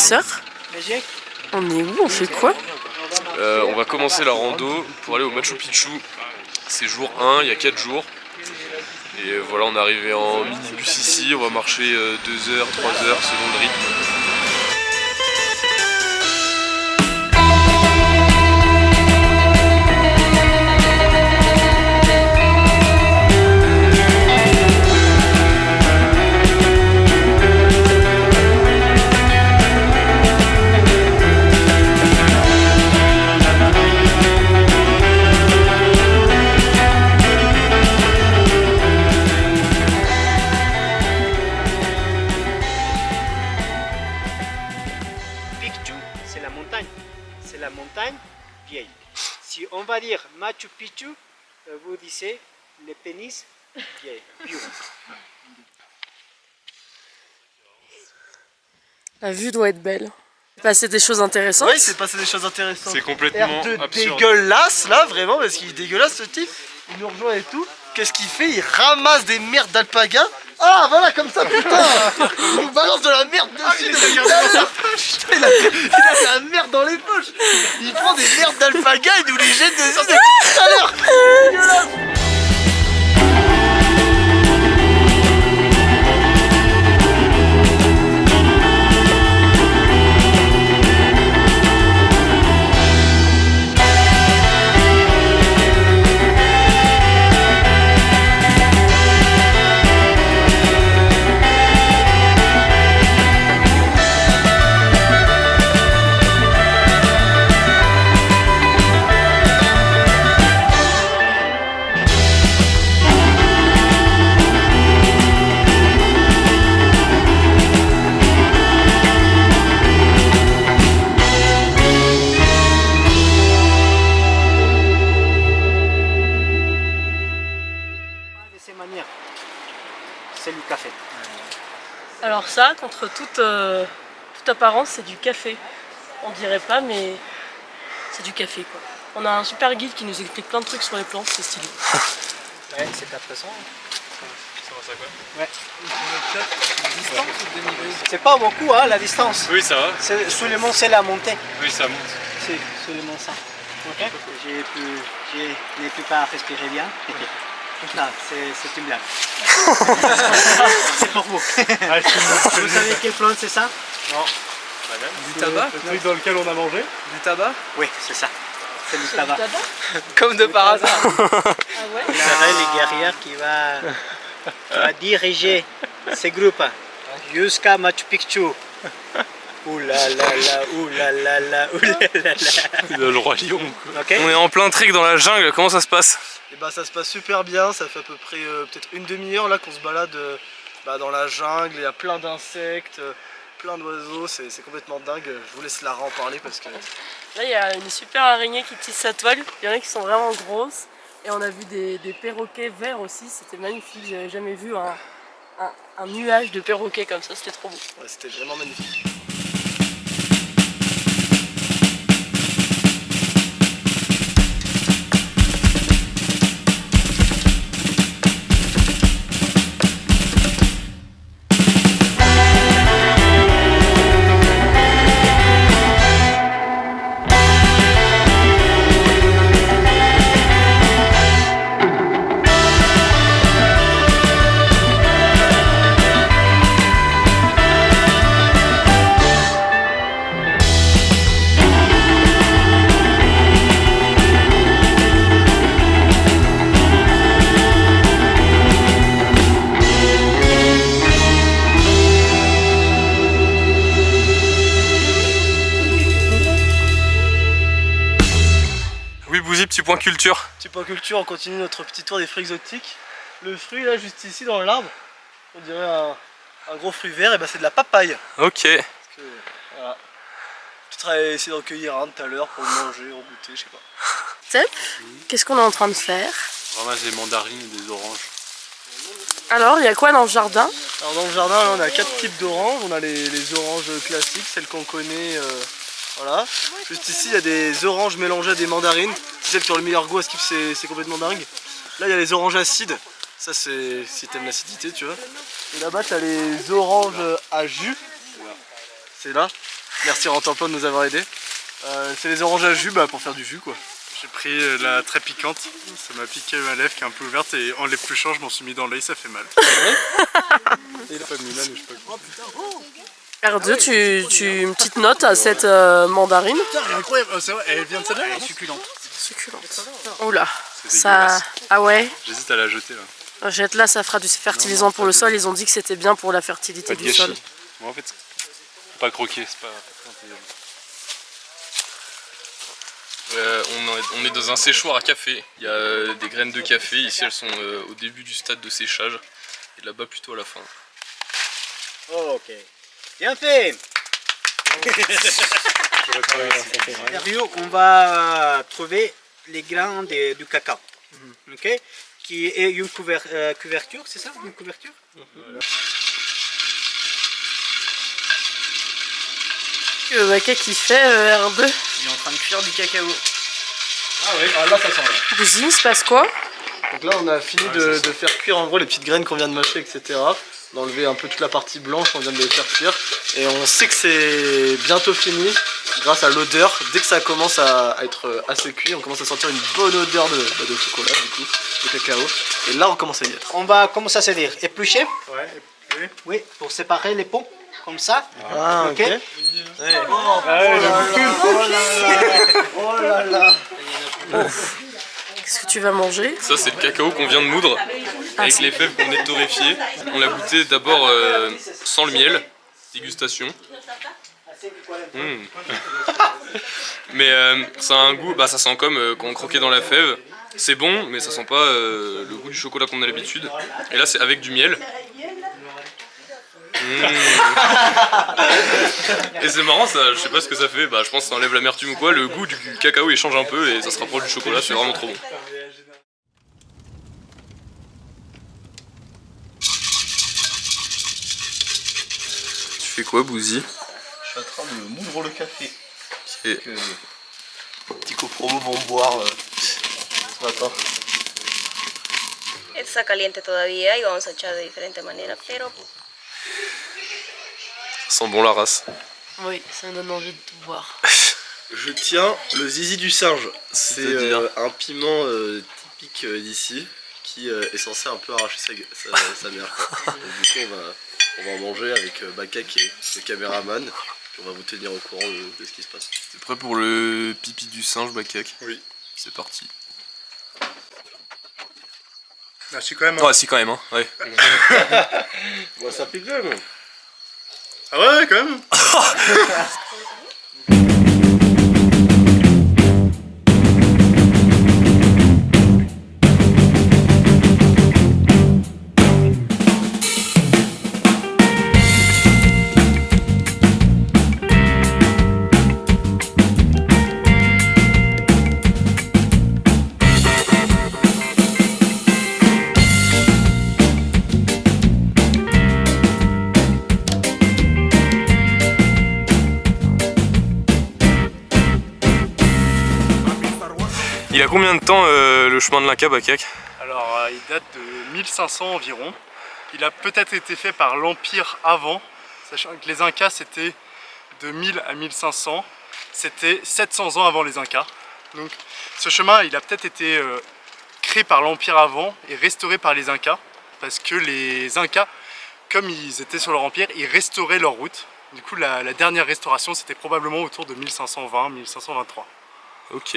professeur. On est où? On fait quoi? On va commencer la rando pour aller au Machu Picchu. C'est jour 1, il y a 4 jours. Et voilà, on est arrivé en minibus ici, on va marcher 2 heures, 3 heures selon le rythme. C'est la montagne. C'est la montagne vieille. Si on va dire Machu Picchu, vous disiez le pénis vieil. La vue doit être belle. Il s'est passé des choses intéressantes. Oui, il s'est passé des choses intéressantes. C'est complètement R2 absurde. dégueulasse là, vraiment, parce qu'il est dégueulasse ce type. Il nous rejoint et tout. Qu'est-ce qu'il fait? Il ramasse des merdes d'alpaga. Ah voilà, comme ça, putain. Il nous balance de la merde dessus depuis tout à l'heure. Putain, il a de la merde dans les poches. Il prend des merdes d'alpaga, il nous les jette dessus depuis tout à l'heure. Dégueulasse. C'est du café. Alors ça, contre toute apparence, c'est du café. On dirait pas, mais c'est du café quoi. On a un super guide qui nous explique plein de trucs sur les plantes, c'est stylé. Ouais, c'est 400. Ça va, ça quoi? Ouais. C'est pas beaucoup hein, la distance. Oui, ça va. Seulement c'est la montée. Oui, ça monte. C'est seulement ça. Ok. Je n'ai plus pas respirer bien. Non, c'est une blague. C'est pour vous. Vous savez quelle plante c'est ça? Non. Du tabac? Le truc dans lequel on a mangé. Du tabac? Oui, c'est ça. C'est du tabac. Comme de par hasard. Ah ouais? Vous avez les guerrières qui va diriger ces groupes jusqu'à Machu Picchu. Ouh là là là, ouh là là là, ouh là là là. Le roi lion. Okay. On est en plein trek dans la jungle, comment ça se passe? Et bah ça se passe super bien, ça fait à peu près peut-être une demi-heure là qu'on se balade dans la jungle, il y a plein d'insectes, plein d'oiseaux, c'est complètement dingue. Je vous laisse Lara en parler parce que... Là il y a une super araignée qui tisse sa toile, il y en a qui sont vraiment grosses. Et on a vu des perroquets verts aussi, c'était magnifique, j'avais jamais vu un nuage de perroquets comme ça, c'était trop beau. Ouais, c'était vraiment magnifique. Petit point culture. Petit point culture, on continue notre petit tour des fruits exotiques. Le fruit là juste ici dans l'arbre, on dirait un gros fruit vert, et bah c'est de la papaye. Ok. Parce que, voilà. Peut-être aller essayer d'en cueillir un tout à l'heure pour le manger, en goûter, je sais pas. Step, qu'est-ce qu'on est en train de faire? On ramasse des mandarines et des oranges. Alors, il y a quoi dans le jardin? Alors dans le jardin là, on a 4 types d'oranges, on a les oranges classiques, celles qu'on connaît. Voilà. Juste ici il y a des oranges mélangées à des mandarines. C'est celles qui ont le meilleur goût à Skip, c'est complètement dingue. Là il y a les oranges acides. Ça c'est si t'aimes l'acidité tu vois. Et là-bas tu as les oranges à jus. C'est là. Merci Rantemplon de nous avoir aidés. C'est les oranges à jus pour faire du jus quoi. J'ai pris la très piquante, ça m'a piqué ma lèvre qui est un peu ouverte et en l'épluchant je m'en suis mis dans l'œil, ça fait mal. Il a pas mis là mais je sais pas quoi. R2, tu une petite note à cette mandarine? Putain elle est incroyable, c'est vrai, elle vient de celle-là? Elle est succulente. Succulente. Oula, C'est ça... dégueulasse. Ah ouais? J'hésite à la jeter là. Jette là, ça fera du fertilisant pour le sol. Ils ont dit que c'était bien pour la fertilité Pas de du sol. gâchis. Bon, en fait, faut pas croquer, c'est pas très intelligent. On est dans un séchoir à café. Il y a des graines de café. Ici, elles sont au début du stade de séchage. Et là-bas, plutôt à la fin. Ok. Bien fait. Sérieux, on va trouver les grains du cacao. Ok? Qui est une couverture, c'est ça? Une couverture? Le baquet qui fait R2. Il est en train de cuire du cacao. Ah oui, là ça sent là. Bousine, il se passe quoi? Donc là on a fini de faire cuire en gros les petites graines qu'on vient de mâcher, etc. D'enlever un peu toute la partie blanche, on vient de les faire cuire. Et on sait que c'est bientôt fini grâce à l'odeur. Dès que ça commence à être assez cuit, on commence à sentir une bonne odeur de chocolat du coup, de cacao. Et là on commence à y être. On va, comment ça se dire, éplucher? Ouais, éplucher. Oui, pour séparer les ponts, comme ça. Ah ok. Ok. Oh là là. Qu'est-ce que tu vas manger? Ça, c'est le cacao qu'on vient de moudre avec les fèves qu'on venait de torréfier. On l'a goûté d'abord sans le miel. Dégustation. Mais ça a un goût, ça sent comme quand on croquait dans la fève. C'est bon, mais ça sent pas le goût du chocolat qu'on a l'habitude. Et là, c'est avec du miel. Et c'est marrant ça, je sais pas ce que ça fait, je pense que ça enlève l'amertume ou quoi, le goût du cacao il change un peu et ça se rapproche du chocolat, c'est vraiment trop bon. Tu fais quoi Bouzy? Je suis en train de moudre le café. Et... Petit copromo vont boire ce matin. Está caliente todavía y vamos a echar de diferente manera, pero Ça sent bon la race. Oui, ça me donne envie de tout boire. Je tiens le zizi du singe. C'est C'est-à-dire un piment typique d'ici qui est censé un peu arracher sa mère. Quoi. Donc, du coup on va en manger avec Baka qui est le caméraman. Puis on va vous tenir au courant de ce qui se passe. T'es prêt pour le pipi du singe Bakak? Oui. C'est parti. Ah, si quand même. Ah si quand même hein, ouais. Bon, ça pique quand même. Ah ouais, quand même. Il a combien de temps le chemin de l'Inca Bakak? Alors il date de 1500 environ. Il a peut-être été fait par l'Empire avant, sachant que les Incas c'était de 1000 à 1500. C'était 700 ans avant les Incas. Donc ce chemin il a peut-être été créé par l'Empire avant et restauré par les Incas. Parce que les Incas, comme ils étaient sur leur empire, ils restauraient leur route. Du coup la dernière restauration c'était probablement autour de 1520-1523. Ok.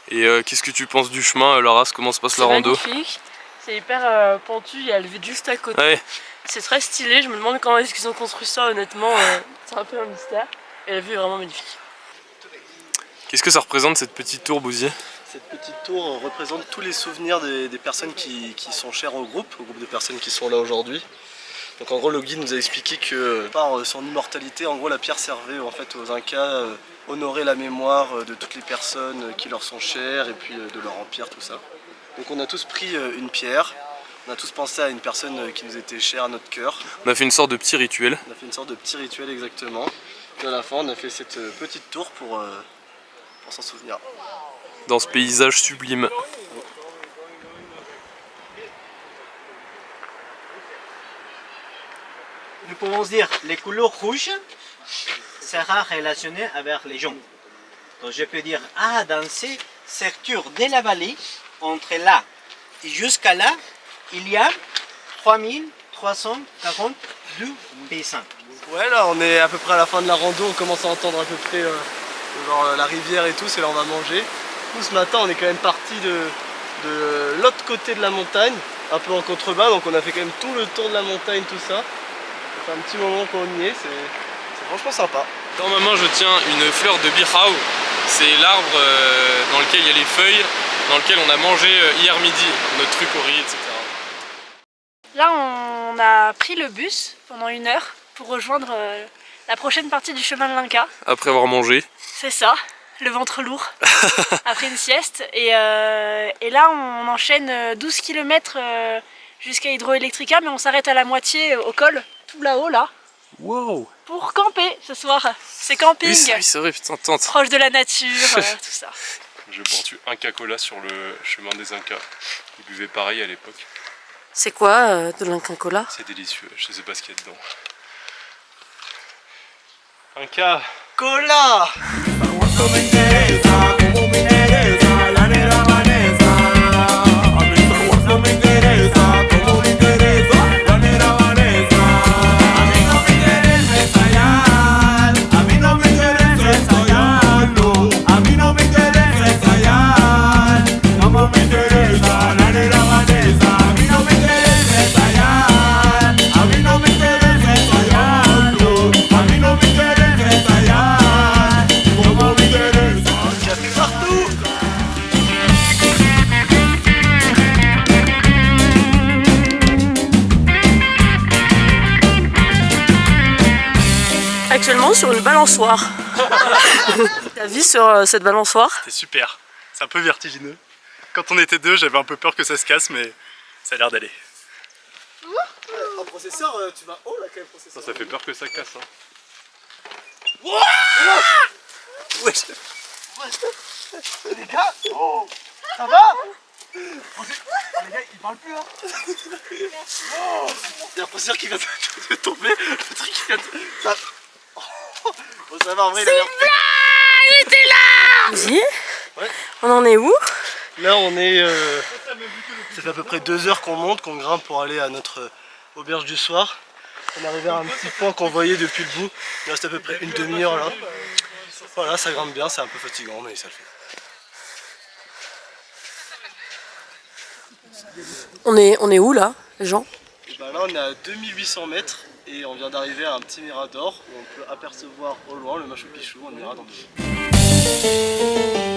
Et qu'est-ce que tu penses du chemin, Laras? Comment se passe la rando? C'est magnifique, c'est hyper pentu, il y a le vide juste à côté. Ouais. C'est très stylé, je me demande comment est-ce qu'ils ont construit ça honnêtement, c'est un peu un mystère. Et la vue est vraiment magnifique. Qu'est-ce que ça représente cette petite tour Bouzy? Cette petite tour représente tous les souvenirs des personnes qui sont chères au groupe de personnes qui sont là aujourd'hui. Donc en gros le guide nous a expliqué que par son immortalité, en gros la pierre servait en fait aux Incas, honorer la mémoire de toutes les personnes qui leur sont chères et puis de leur empire, tout ça. Donc on a tous pris une pierre, on a tous pensé à une personne qui nous était chère à notre cœur. On a fait une sorte de petit rituel. On a fait une sorte de petit rituel exactement. Puis à la fin on a fait cette petite tour pour s'en souvenir. Dans ce paysage sublime. Nous pouvons dire les couleurs rouges, sera relationné avec les gens. Donc je peux dire, ah, dans ces secteurs de la vallée, entre là et jusqu'à là, il y a 3342 bassins. Ouais, là on est à peu près à la fin de la rando, on commence à entendre à peu près genre, la rivière et tout, c'est là où on va manger. Nous ce matin on est quand même parti de l'autre côté de la montagne, un peu en contrebas, donc on a fait quand même tout le tour de la montagne, tout ça. Ça fait un petit moment qu'on y est, c'est franchement sympa. Dans ma main je tiens une fleur de birhau, c'est l'arbre dans lequel il y a les feuilles, dans lequel on a mangé hier midi, notre truc au riz, etc. Là, on a pris le bus pendant 1 heure pour rejoindre la prochaine partie du chemin de l'Inca. Après avoir mangé. C'est ça, le ventre lourd, après une sieste. Et là, on enchaîne 12 km jusqu'à Hydroelectrica, mais on s'arrête à la moitié au col, tout là-haut, là. Wow. Pour camper ce soir. C'est camping, Oui, c'est vrai, putain, tente. proche de la nature, tout ça. Je bois du Inca Cola sur le chemin des Incas. Ils buvaient pareil à l'époque. C'est quoi de l'Inca Cola? C'est délicieux, je sais pas ce qu'il y a dedans. Inca. Cola! Actuellement sur une balançoire. Ta vie sur cette balançoire? C'est super, c'est un peu vertigineux. Quand on était deux, j'avais un peu peur que ça se casse, mais ça a l'air d'aller. En processeur, tu vas haut là quand même, processeur. Ça fait peur que ça casse. Hein. Ouais. Les gars, oh, ça va? Les gars, ils parlent plus hein. Oh, il y a un processeur qui vient de tomber, le truc qui vient de... Ça... Oh, ça va en vrai, il a l'air... Il était là! Vas-y. Ouais. On en est où? Là on est... Ça fait à peu près 2 heures qu'on monte, qu'on grimpe pour aller à notre auberge du soir. On est arrivé à un petit point qu'on voyait depuis le bout. Il reste à peu près une demi-heure là. Voilà, ça grimpe bien, c'est un peu fatigant mais ça le fait. On est où là, les gens? Et ben là on est à 2800 mètres et on vient d'arriver à un petit mirador où on peut apercevoir au loin le Machu Picchu, on ira dans 2 heures.